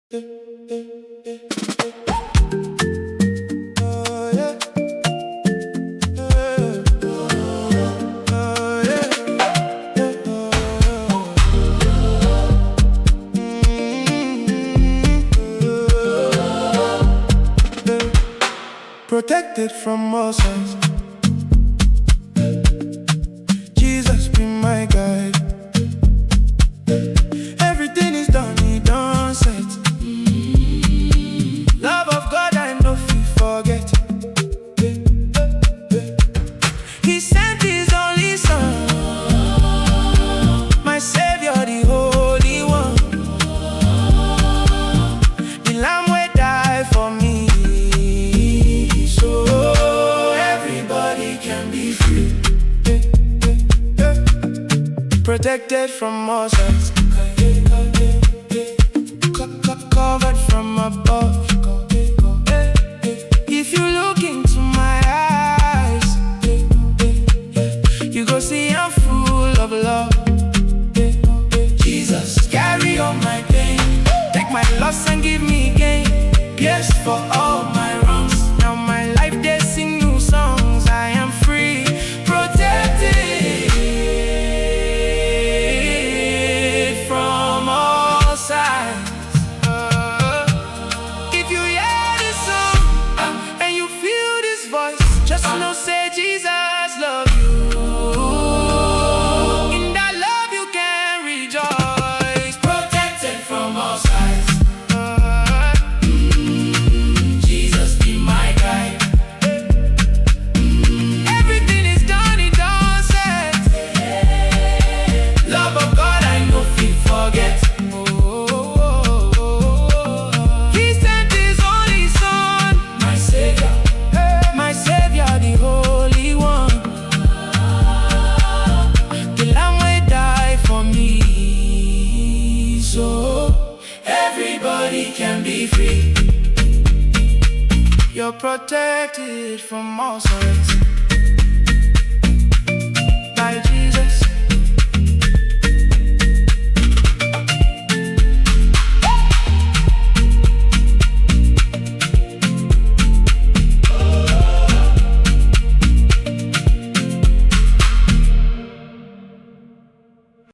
Protected from all sides. Jesus be my guide. Everything is done, he done set. Love of God I no fit forget. He sent his only son, my savior, the holy one, the lamb wey die for me, so everybody can be free. Protected from all sides, covered from above. If you look into my eyes, you go see I'm full of love. Jesus, carry all my pain, take my loss and give me gain. Yes, for all my wrongs, now my life they sing new songs. I am free, protected from all sides. If you hear this song and you feel this voice, just know say Jesus love you. In that love you can rejoice. Protected from all sides. Jesus be my guide. Everything is done, he done set. Love of God I no fit forget. He sent his only son, my savior, the holy one, the lamb wey die for me, so everybody can be free. You're protected from all sides.